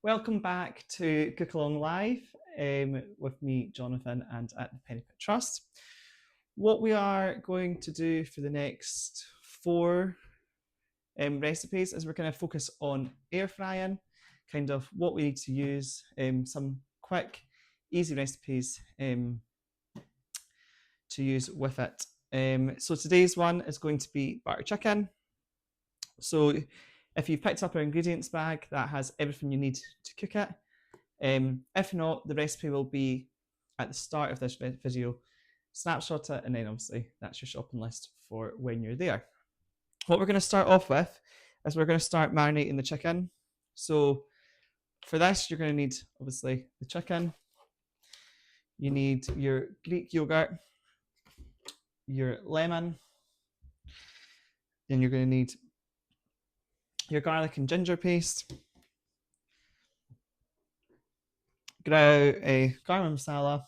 Welcome back to CookAlong Live with me, Jonathan, and at the Pennypit Trust. What we are going to do for the next four recipes is we're going to focus on air frying, kind of what we need to use, some quick, easy recipes to use with it. So today's one is going to be butter chicken. So if you've picked up our ingredients bag, that has everything you need to cook it. If not, the recipe will be at the start of this video. Snapshot it, and then obviously that's your shopping list for when you're there. What we're going to start off with is we're going to start marinating the chicken. So for this, you're going to need obviously the chicken. You need your Greek yogurt, your lemon. Then you're going to need your garlic and ginger paste, garam masala,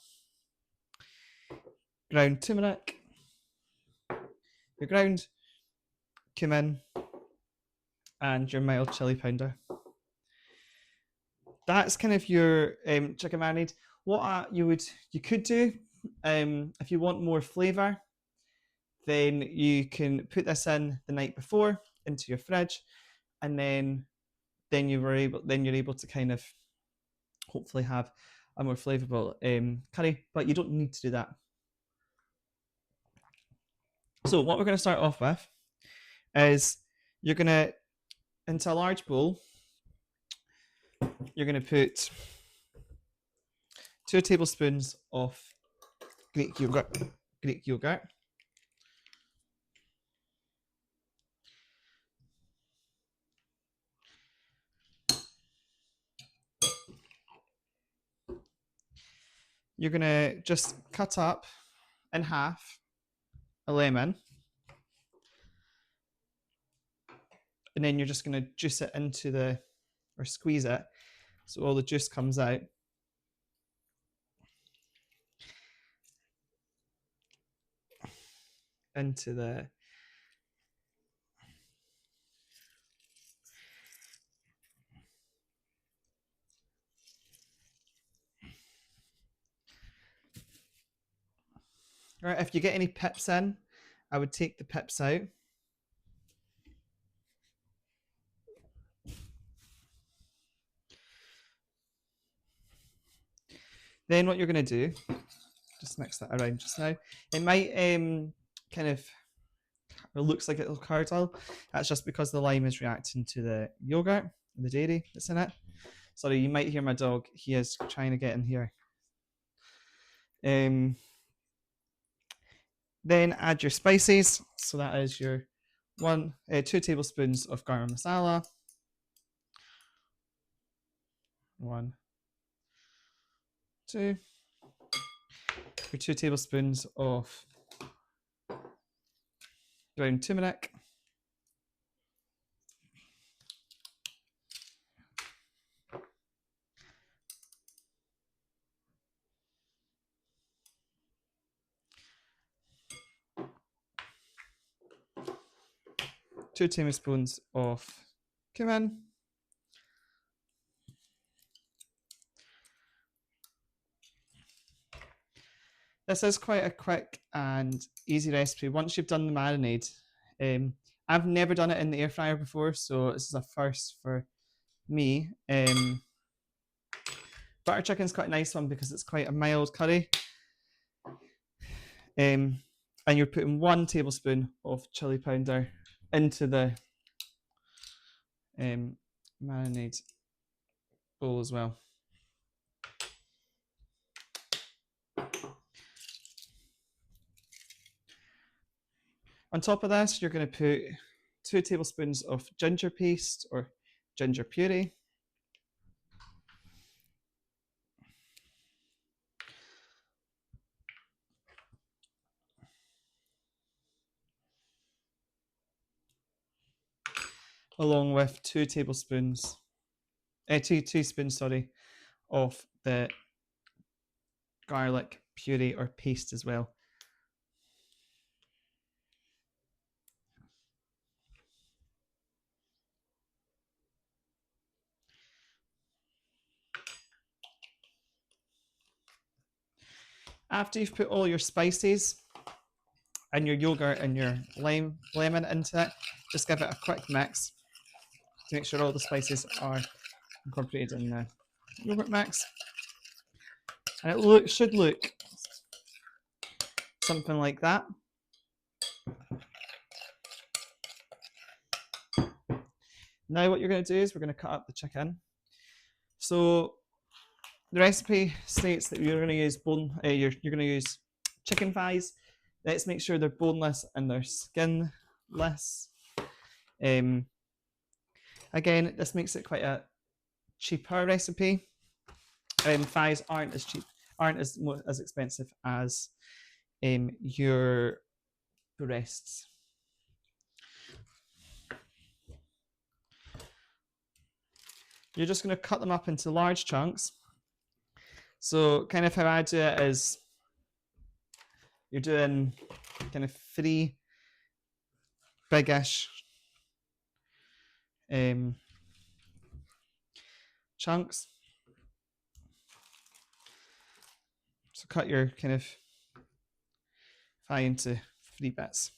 ground turmeric, your ground cumin, and your mild chili powder. That's kind of your chicken marinade. What you could do if you want more flavour, then you can put this in the night before into your fridge, and then you're able to kind of hopefully have a more flavourful curry, but you don't need to do that. So what we're going to start off with is you're going to, into a large bowl, you're going to put 2 tablespoons of Greek yogurt. You're going to just cut up in half a lemon, and then you're just going to juice it or squeeze it so all the juice comes out. Into the right. If you get any pips in, I would take the pips out. Then what you're going to do, just mix that around just now. It might kind of, it looks like it'll curdle. That's just because the lime is reacting to the yogurt, the dairy that's in it. Sorry, you might hear my dog. He is trying to get in here. Then add your spices. So that is your 2 tablespoons of garam masala. 1, 2. Your 2 tablespoons of ground turmeric. Two tablespoons of cumin. This is quite a quick and easy recipe. Once you've done the marinade, I've never done it in the air fryer before, so this is a first for me. Butter chicken is quite a nice one because it's quite a mild curry. And you're putting 1 tablespoon of chili powder into the marinade bowl as well. On top of this, you're going to put 2 tablespoons of ginger paste or ginger puree. Along with 2 teaspoons, of the garlic puree or paste as well. After you've put all your spices and your yogurt and your lemon into it, just give it a quick mix to make sure all the spices are incorporated in the yogurt mix. And it should look something like that. Now what you're going to do is we're going to cut up the chicken. So the recipe states that you're going to use you're going to use chicken thighs. Let's make sure they're boneless and they're skinless. Again, this makes it quite a cheaper recipe. Thighs aren't as expensive as your breasts. You're just going to cut them up into large chunks. So kind of how I do it is you're doing kind of 3 biggish chunks. So cut your kind of thigh into 3 bits.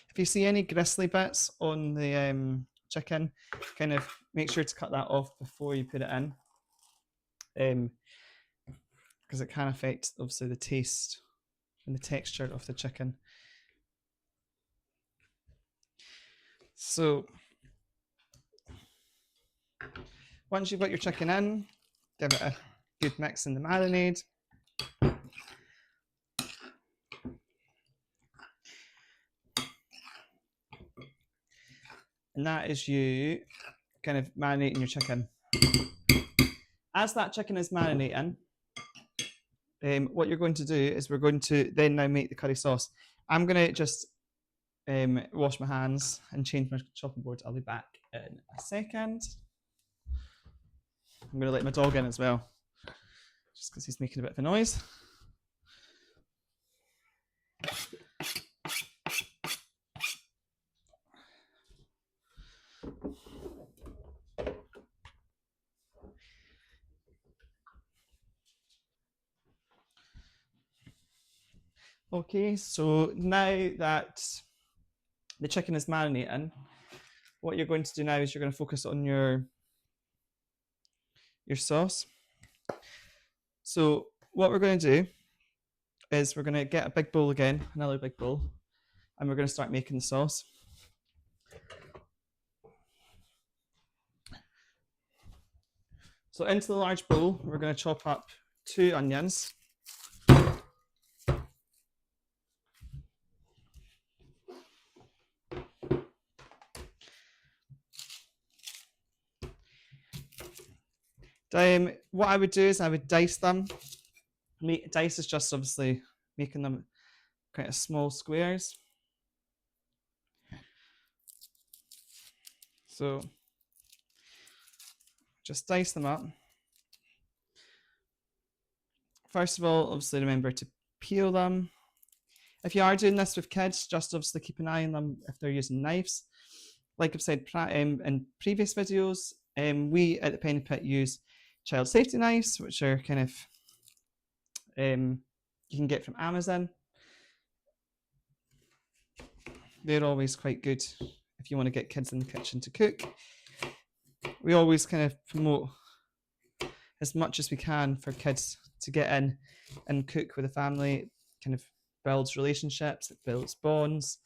If you see any gristly bits on the chicken, kind of make sure to cut that off before you put it in, because it can affect obviously the taste and the texture of the chicken. So once you've got your chicken in, give it a good mix in the marinade. And that is you kind of marinating your chicken. As that chicken is marinating, what you're going to do is we're going to then now make the curry sauce. I'm going to just wash my hands and change my chopping board. I'll be back in a second. I'm going to let my dog in as well, just because he's making a bit of a noise. Okay, so now that the chicken is marinating, what you're going to do now is you're going to focus on your sauce. So what we're going to do is we're going to get a big bowl again, another big bowl, and we're going to start making the sauce. So into the large bowl, we're going to chop up 2 onions. What I would do is I would dice them. Dice is just obviously making them kind of small squares. So just dice them up. First of all, obviously remember to peel them. If you are doing this with kids, just obviously keep an eye on them if they're using knives. Like I've said in previous videos, we at the Pennypit use child safety knives, which are kind of you can get from Amazon. They're always quite good if you want to get kids in the kitchen to cook. We always kind of promote as much as we can for kids to get in and cook with a family. It kind of builds relationships, it builds bonds,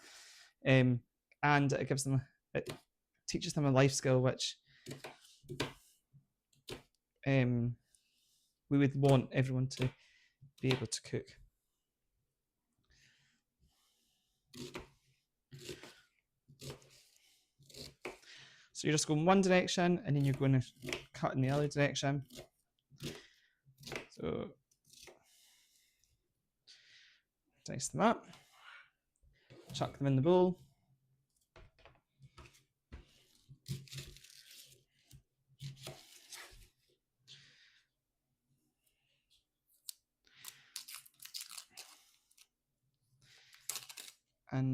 and it teaches them a life skill which we would want everyone to be able to cook. So you're just going one direction and then you're going to cut in the other direction. So dice them up, chuck them in the bowl.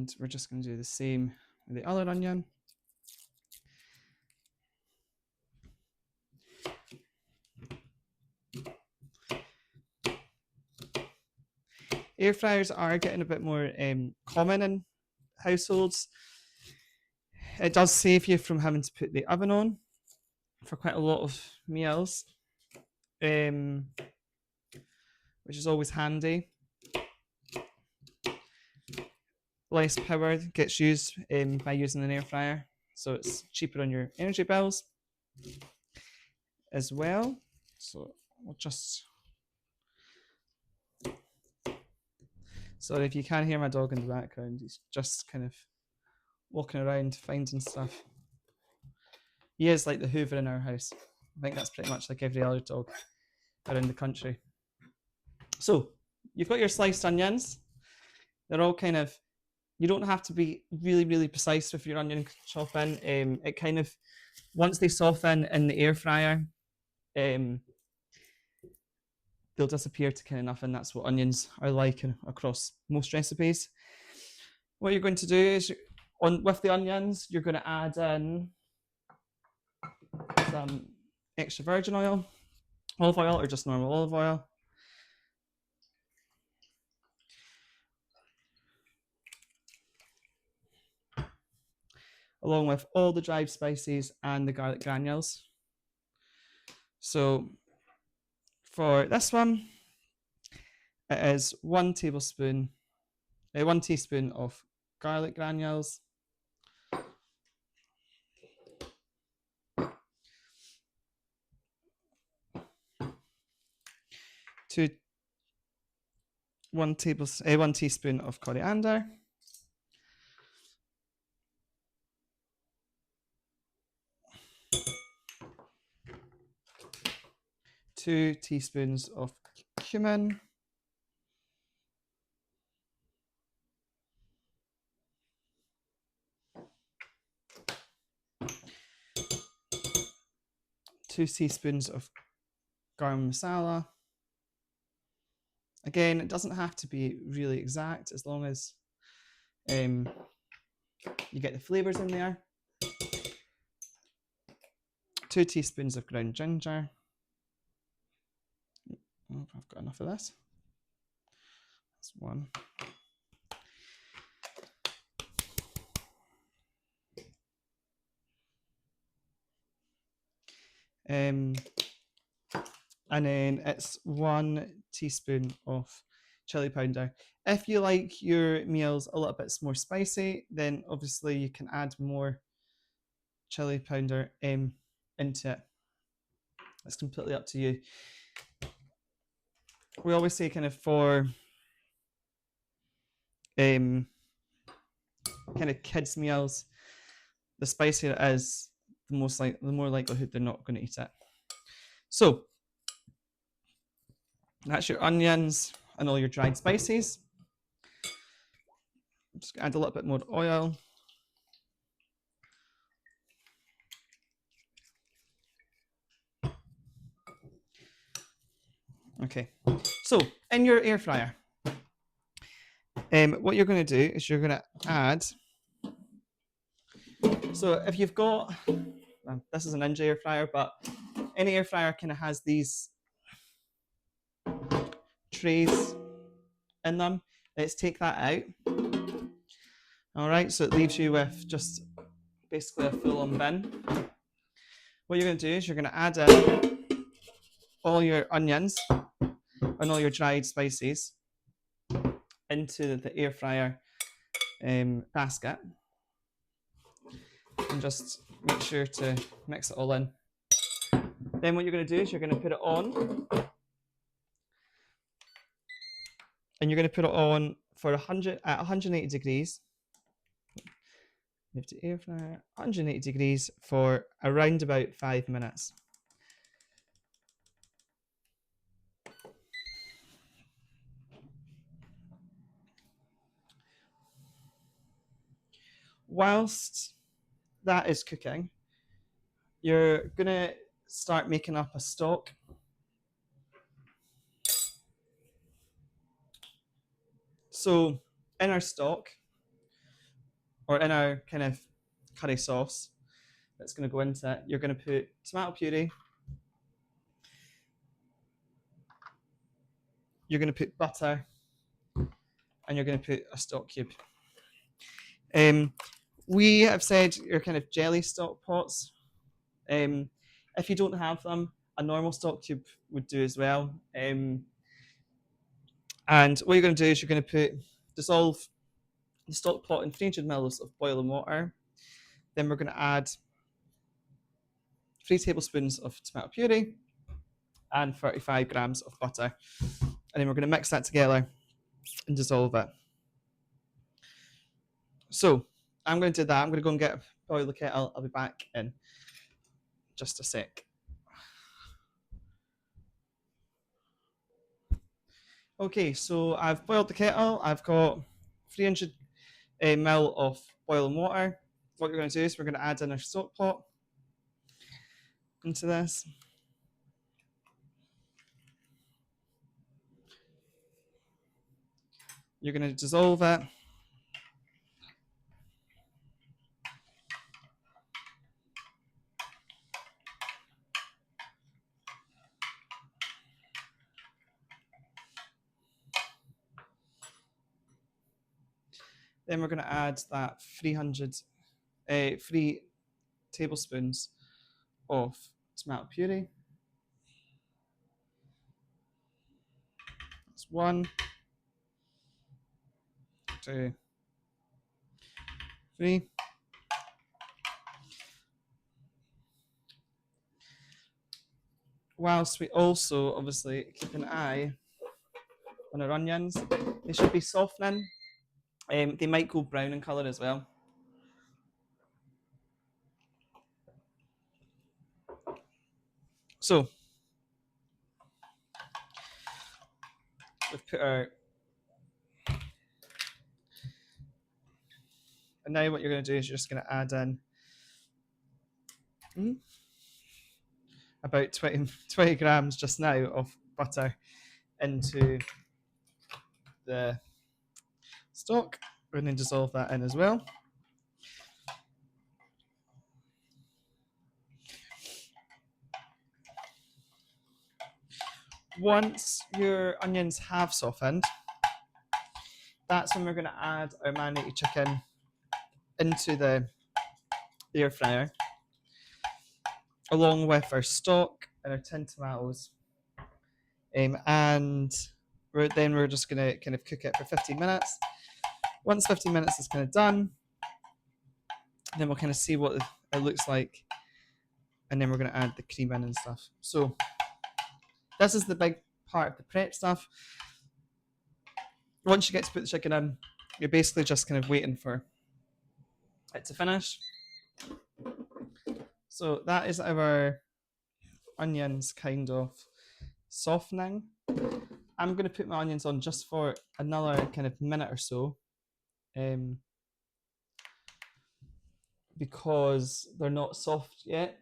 And we're just going to do the same with the other onion. Air fryers are getting a bit more common in households. It does save you from having to put the oven on for quite a lot of meals, which is always handy. Less power gets used by using an air fryer, so it's cheaper on your energy bills as well. So we'll just... Sorry if you can't hear my dog in the background, he's just kind of walking around finding stuff. He is like the Hoover in our house. I think that's pretty much like every other dog around the country. So you've got your sliced onions. They're all kind of... You don't have to be really, really precise with your onion chopping. It kind of... Once they soften in the air fryer, they'll disappear to kind of nothing. That's what onions are like across most recipes. What you're going to do is, with the onions, you're going to add in some extra virgin oil, olive oil, or just normal olive oil. Along with all the dried spices and the garlic granules. So for this one, it is 1 teaspoon of garlic granules, 1 teaspoon of coriander, 2 teaspoons of cumin, 2 teaspoons of garam masala. Again, it doesn't have to be really exact as long as you get the flavors in there. 2 teaspoons of ground ginger. Oh, I've got enough of this. That's 1. And then it's 1 teaspoon of chili powder. If you like your meals a little bit more spicy, then obviously you can add more chili powder into it. It's completely up to you. We always say kind of for kind of kids meals, the spicier it is, the more likelihood they're not going to eat it. So that's your onions and all your dried spices. Just add a little bit more oil. Okay, so in your air fryer, what you're going to do is you're going to add... So if you've got... this is an Ninja air fryer, but any air fryer kind of has these trays in them. Let's take that out. All right, so it leaves you with just basically a full-on bin. What you're going to do is you're going to add in all your onions and all your dried spices into the air fryer basket, and just make sure to mix it all in. Then what you're going to do is you're going to put it on, and you're going to put it on for 180 degrees. You have to air fryer 180 degrees for around about 5 minutes. Whilst that is cooking, you're going to start making up a stock. So in our stock, or in our kind of curry sauce that's going to go into it, you're going to put tomato puree, you're going to put butter, and you're going to put a stock cube. We have said your kind of jelly stock pots. If you don't have them, a normal stock cube would do as well. And what you're going to do is you're going to dissolve the stock pot in 300 ml of boiling water. Then we're going to add 3 tablespoons of tomato puree and 35 grams of butter. And then we're going to mix that together and dissolve it. So I'm going to do that. I'm going to go and boil the kettle. I'll be back in just a sec. Okay, so I've boiled the kettle. I've got 300 ml of boiling water. What we're going to do is we're going to add in our stock pot into this. You're going to dissolve it. Then we're going to add that 3 tablespoons of tomato puree. That's 1, 2, 3. Whilst we also obviously keep an eye on our onions, they should be softening. They might go brown in colour as well. So we've put our, and now what you're going to do is you're just going to add in about 20 grams just now of butter into the stock. We're going to dissolve that in as well. Once your onions have softened, that's when we're going to add our marinated chicken into the air fryer, along with our stock and our tinned tomatoes. And we're just going to kind of cook it for 15 minutes. Once 15 minutes is kind of done, then we'll kind of see what it looks like. And then we're going to add the cream in and stuff. So this is the big part of the prep stuff. Once you get to put the chicken in, you're basically just kind of waiting for it to finish. So that is our onions kind of softening. I'm going to put my onions on just for another kind of minute or so, because they're not soft yet.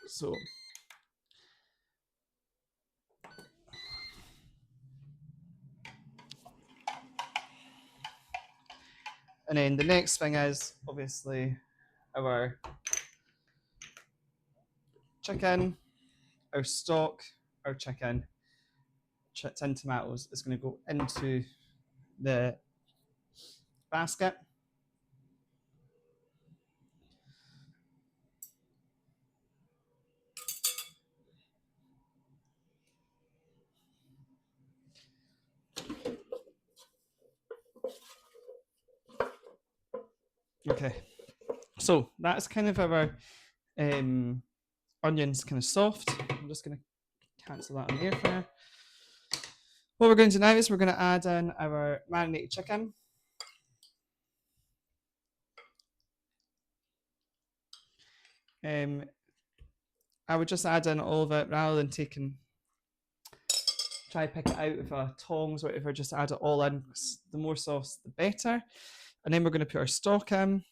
So and then the next thing is obviously our chicken, our stock, our chicken, tinned tomatoes is going to go into the basket. Okay, so that's kind of our onions kind of soft. I'm just going to cancel that on the air fryer. What we're going to do now is we're going to add in our marinated chicken. I would just add in all of it rather than try to pick it out with a tongs or whatever, just add it all in. The more sauce, the better. And then we're going to put our stock in.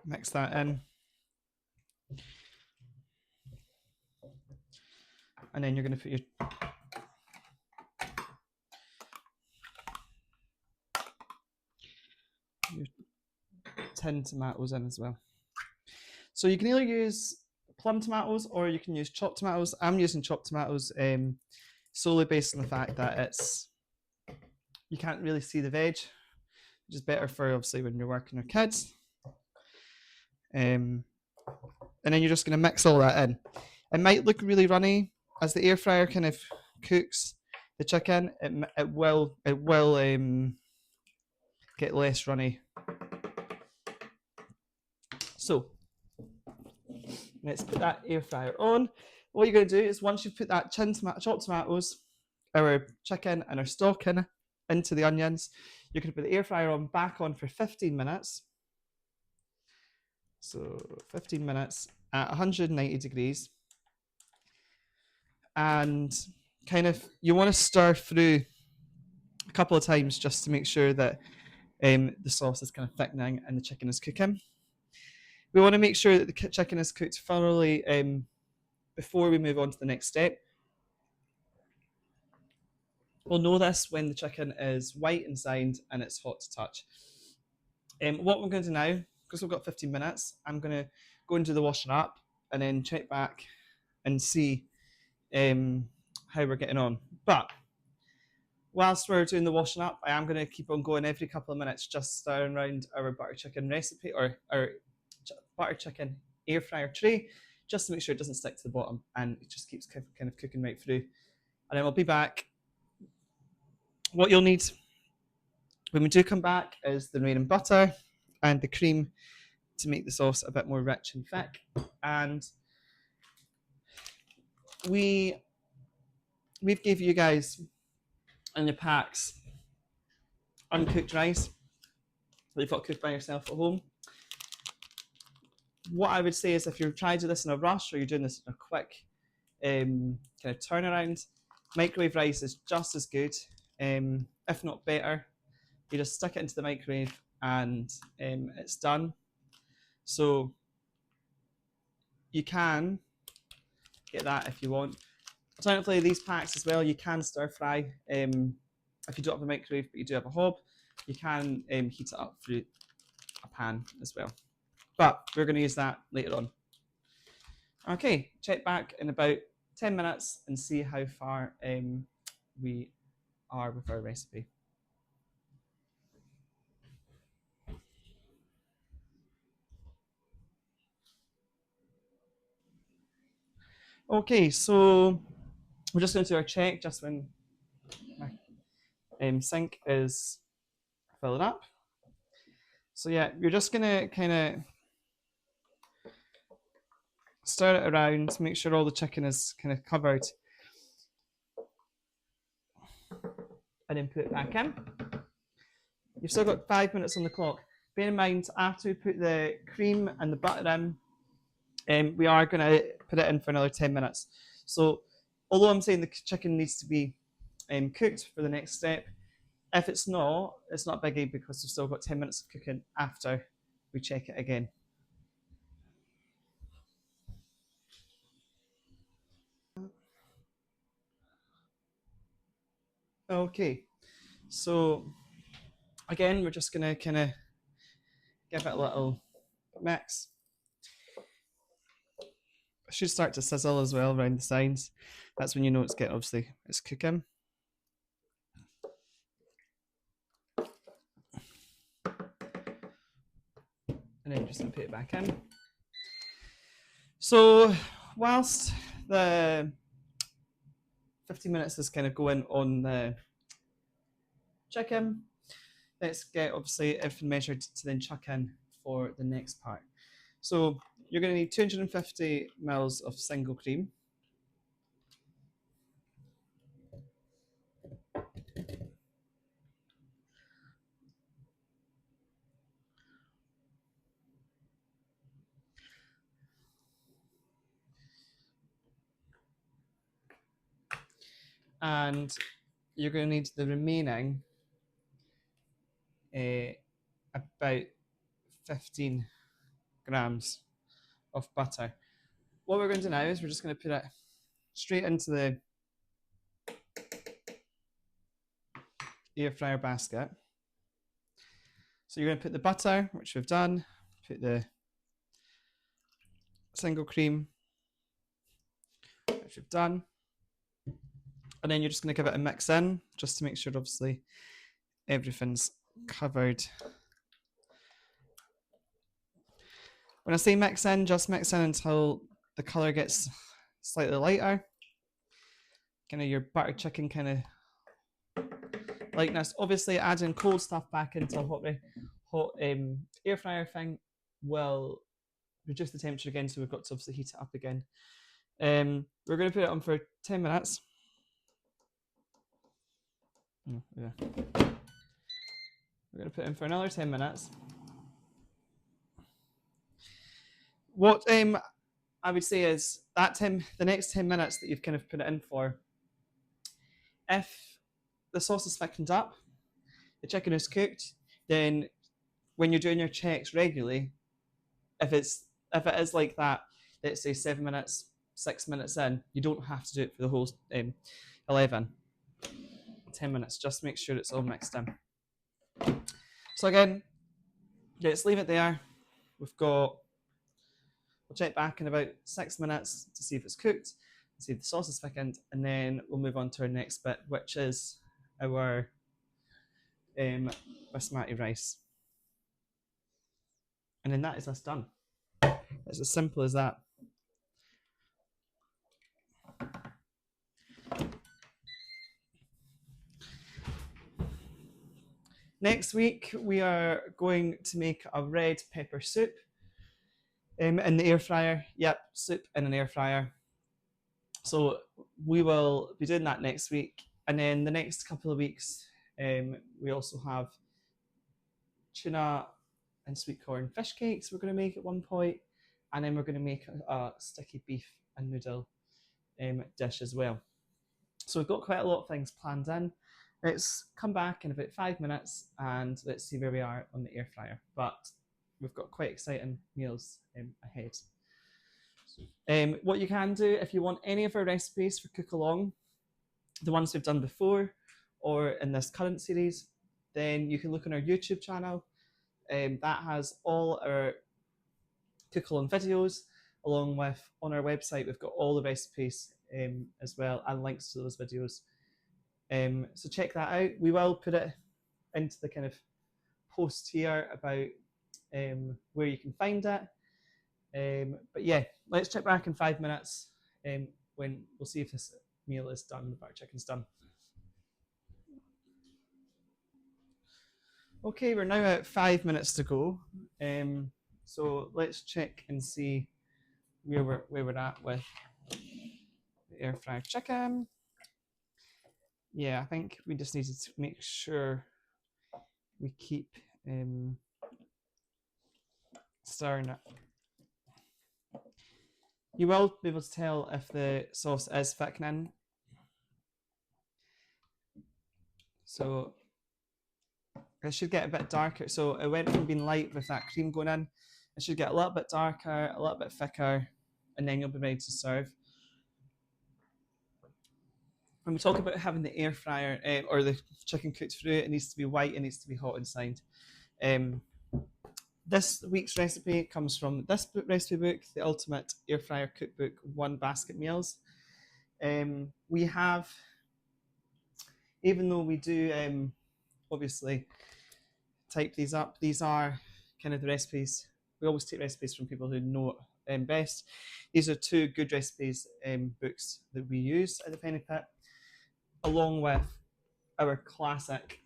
Mix that in. And then you're going to put tinned tomatoes in as well. So you can either use plum tomatoes or you can use chopped tomatoes. I'm using chopped tomatoes solely based on the fact that you can't really see the veg, which is better for obviously when you're working with kids. And then you're just going to mix all that in. It might look really runny as the air fryer kind of cooks the chicken. It will get less runny. So let's put that air fryer on. What you're going to do is once you've put that chopped tomatoes, our chicken and our stock into the onions, you're going to put the air fryer back on for 15 minutes. So 15 minutes at 190 degrees. And kind of, you want to stir through a couple of times just to make sure that the sauce is kind of thickening and the chicken is cooking. We want to make sure that the chicken is cooked thoroughly before we move on to the next step. We'll know this when the chicken is white inside and it's hot to touch. What we're going to do now, because we've got 15 minutes, I'm going to go into the washing up and then check back and see how we're getting on. But whilst we're doing the washing up, I am going to keep on going every couple of minutes, just stirring around our butter chicken recipe or our butter chicken air fryer tray, just to make sure it doesn't stick to the bottom and it just keeps kind of cooking right through. And then we'll be back. What you'll need when we do come back is the remaining butter and the cream to make the sauce a bit more rich and thick. And we've gave you guys in your packs uncooked rice that you've got to cook by yourself at home. What I would say is if you're trying to do this in a rush or you're doing this in a quick kind of turnaround, microwave rice is just as good, if not better. You just stick it into the microwave and it's done. So you can get that if you want. Alternatively, these packs as well, you can stir fry. If you don't have a microwave but you do have a hob, you can heat it up through a pan as well. But we're going to use that later on. Okay, check back in about 10 minutes and see how far we are with our recipe. Okay, so we're just going to do our check just when my sink is filled up. So yeah, you're just going to kind of stir it around, make sure all the chicken is kind of covered, and then put it back in. You've still got 5 minutes on the clock. Bear in mind, after we put the cream and the butter in, we are going to put it in for another 10 minutes. So although I'm saying the chicken needs to be cooked for the next step, if it's not a biggie because we've still got 10 minutes of cooking after we check it again. Okay, so again, we're just going to kind of give it a little mix. It should start to sizzle as well around the sides. That's when you know it's getting, obviously, it's cooking. And then just put it back in. So whilst the 15 minutes is kind of going on the chicken, let's get obviously everything measured to then chuck in for the next part. So you're going to need 250 mils of single cream. And you're going to need the remaining about 15 grams of butter. What we're going to do now is we're just going to put it straight into the air fryer basket. So you're going to put the butter, which we've done, put the single cream, which we've done, and then you're just going to give it a mix in, just to make sure, obviously, everything's covered. When I say mix in, just mix in until the colour gets slightly lighter. Kind of your buttered chicken kind of likeness. Obviously, adding cold stuff back into a hot air fryer thing will reduce the temperature again, so we've got to obviously heat it up again. We're going to put it on for 10 minutes. Oh, yeah. We're going to put it in for another 10 minutes. What I would say is that the next 10 minutes that you've kind of put it in for, if the sauce is thickened up, the chicken is cooked, then when you're doing your checks regularly, if it is like that, let's say 7 minutes, 6 minutes in, you don't have to do it for the whole 11, 10 minutes. Just make sure it's all mixed in. So again, let's leave it there. We'll check back in about 6 minutes to see if it's cooked, see if the sauce is thickened, and then we'll move on to our next bit, which is our basmati rice. And then that is us done. It's as simple as that. Next week, we are going to make a red pepper soup in the air fryer. Yep, soup in an air fryer. So we will be doing that next week. And then the next couple of weeks, we also have tuna and sweet corn fish cakes we're going to make at one point. And then we're going to make a sticky beef and noodle dish as well. So we've got quite a lot of things planned in. Let's come back in about 5 minutes and let's see where we are on the air fryer. But we've got quite exciting meals ahead. What you can do, if you want any of our recipes for CookAlong, the ones we've done before or in this current series, then you can look on our YouTube channel. That has all our CookAlong videos, along with on our website, we've got all the recipes as well and links to those videos. So check that out. We will put it into the kind of post here about where you can find it. But yeah, let's check back in 5 minutes when we'll see if this meal is done, the butter chicken's done. Okay, we're now at 5 minutes to go. So let's check and see where we're at with the air fried chicken. Yeah, I think we just needed to make sure we keep stirring it. You will be able to tell if the sauce is thickening. So it should get a bit darker. So it went from being light with that cream going in. It should get a little bit darker, a little bit thicker, and then you'll be ready to serve. When we talk about having the air fryer or the chicken cooked through, it needs to be white, it needs to be hot inside. This week's recipe comes from this recipe book, The Ultimate Air Fryer Cookbook, 1 Basket Meals. We have, even though we do obviously type these up, these are kind of the recipes. We always take recipes from people who know it best. These are 2 good recipes books that we use at the Pennypit, along with our classic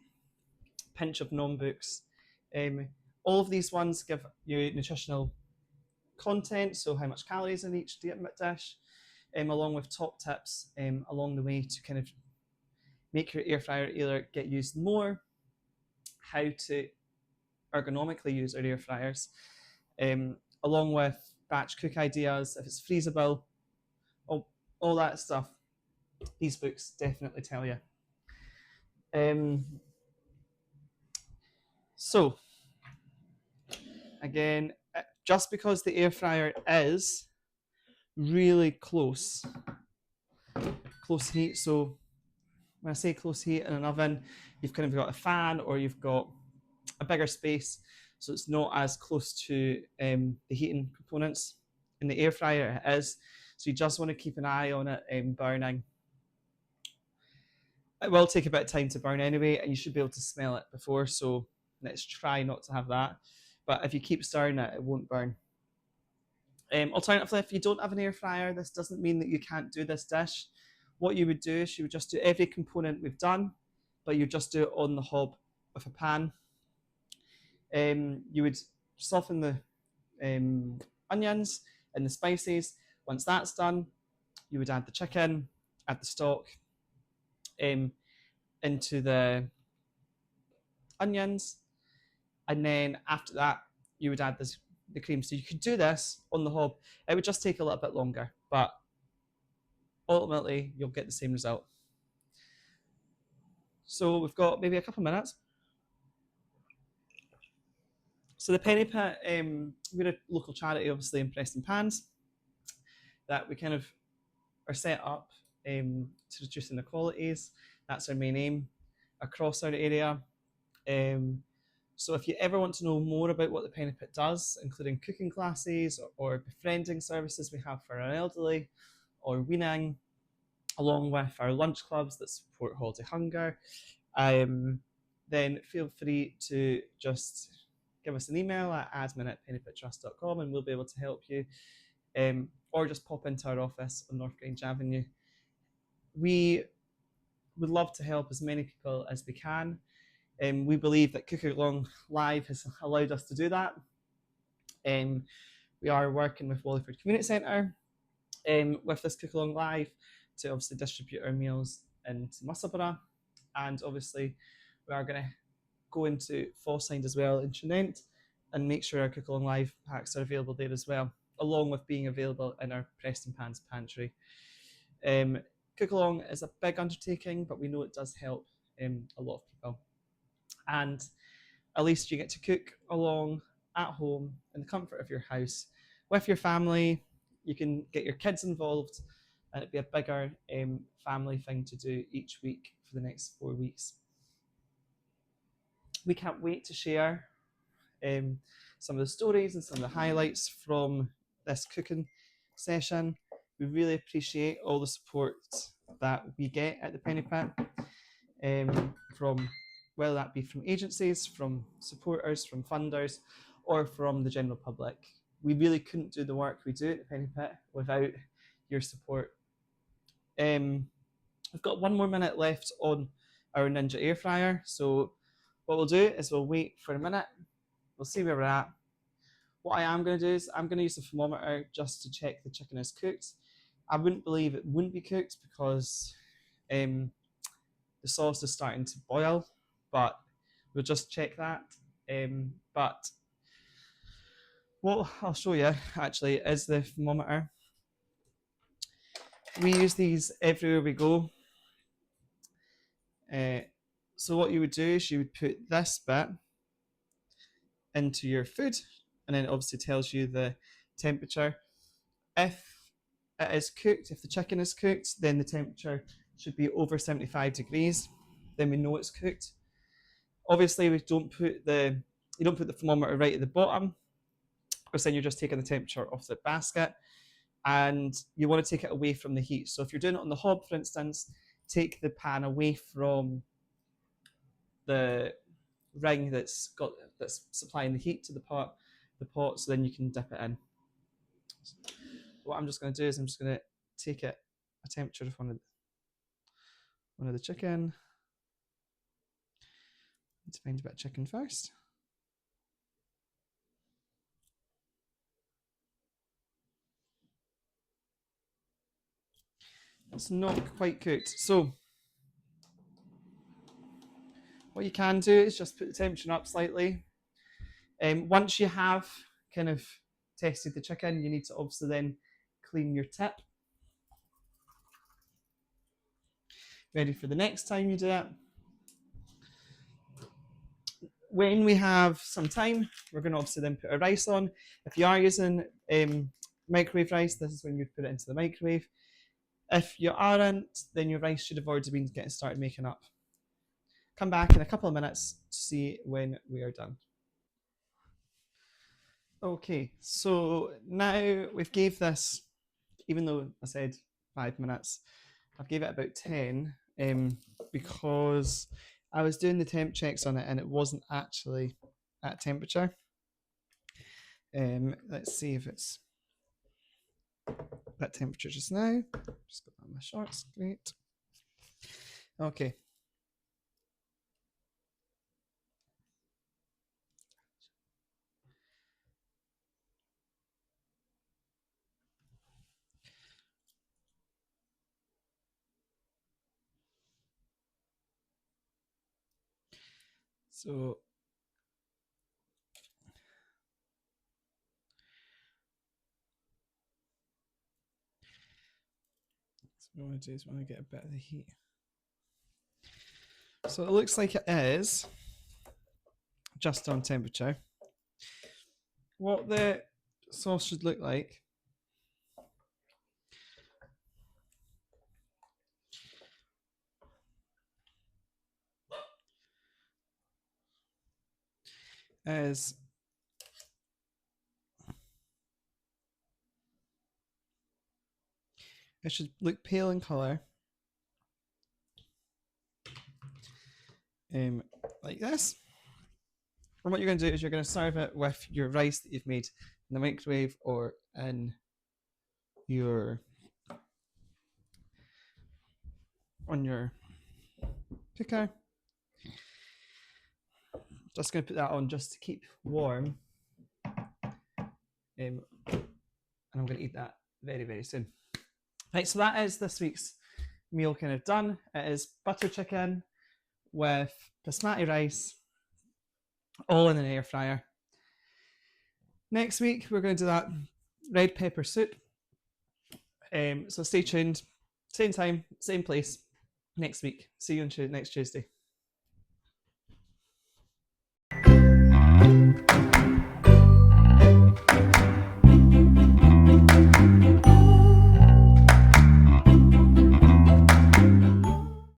Pinch of Nom books. All of these ones give you nutritional content, so how much calories in each dish, along with top tips along the way to kind of make your air fryer either get used more, how to ergonomically use our air fryers, along with batch cook ideas, if it's freezable, all that stuff. These books definitely tell you. So, again, just because the air fryer is really close heat, so when I say close heat in an oven, you've kind of got a fan or you've got a bigger space, so it's not as close to the heating components. In the air fryer, it is. So you just want to keep an eye on it burning. It will take a bit of time to burn anyway, and you should be able to smell it before. So let's try not to have that. But if you keep stirring it, it won't burn. Alternatively, if you don't have an air fryer, this doesn't mean that you can't do this dish. What you would do is you would just do every component we've done, but you just do it on the hob with a pan. You would soften the onions and the spices. Once that's done, you would add the chicken, add the stock into the onions, and then after that, you would add the cream. So you could do this on the hob. It would just take a little bit longer, but ultimately you'll get the same result. So we've got maybe a couple of minutes. So the Pennypit, we're a local charity, obviously, in Preston Pans, that we kind of are set up to reduce inequalities. That's our main aim across our area. So if you ever want to know more about what the Pennypit does, including cooking classes or befriending services we have for our elderly, or weaning, along with our lunch clubs that support holiday hunger, then feel free to just give us an email at admin@pennypittrust.com and we'll be able to help you, or just pop into our office on North Grange Avenue. We would love to help as many people as we can. We believe that CookAlong Live has allowed us to do that. We are working with Wallingford Community Centre with this CookAlong Live to obviously distribute our meals into Musselburgh, and obviously we are going to go into Fawside as well in Trinent and make sure our CookAlong Live packs are available there as well, along with being available in our Preston Pans pantry. CookAlong is a big undertaking, but we know it does help a lot of people. And at least you get to cook along at home in the comfort of your house with your family. You can get your kids involved, and it'd be a bigger family thing to do each week for the next 4 weeks. We can't wait to share some of the stories and some of the highlights from this cooking session. We really appreciate all the support that we get at the Pennypit, from whether that be from agencies, from supporters, from funders, or from the general public. We really couldn't do the work we do at the Pennypit without your support. We've got 1 more minute left on our Ninja air fryer. So what we'll do is we'll wait for a minute. We'll see where we're at. What I am going to do is I'm going to use the thermometer just to check the chicken is cooked. I wouldn't believe it wouldn't be cooked because the sauce is starting to boil, but we'll just check that. But what I'll show you actually is the thermometer. We use these everywhere we go. So what you would do is you would put this bit into your food, and then it obviously tells you the temperature. If it is cooked, if the chicken is cooked, then the temperature should be over 75 degrees. Then we know it's cooked. Obviously, you don't put the thermometer right at the bottom, because then you're just taking the temperature off the basket, and you want to take it away from the heat. So if you're doing it on the hob, for instance, take the pan away from the ring that's supplying the heat to the pot, so then you can dip it in. What I'm just going to do is I'm just going to take it a temperature of one of the chicken. Need to find a bit of chicken first. It's not quite cooked. So what you can do is just put the temperature up slightly. Once you have kind of tested the chicken, you need to obviously then clean your tip. Ready for the next time you do it. When we have some time, we're going to obviously then put our rice on. If you are using microwave rice, this is when you put it into the microwave. If you aren't, then your rice should have already been getting started making up. come back in a couple of minutes to see when we are done. Okay, so now we've gave this, even though I said 5 minutes, I've gave it about 10 because I was doing the temp checks on it and it wasn't actually at temperature. Let's see if it's at temperature just now. Just got that on my shorts, great. Okay. So what I want to do is want to get a bit of the heat. So it looks like it is just on temperature. What the sauce should look like is it should look pale in colour, like this. And what you're going to do is you're going to serve it with your rice that you've made in the microwave or in your on your cooker. Just going to put that on just to keep warm, and I'm going to eat that very, very soon. Right, so that is this week's meal kind of done. It is butter chicken with basmati rice, all in an air fryer. Next week, we're going to do that red pepper soup. So stay tuned. Same time, same place next week. See you on next Tuesday.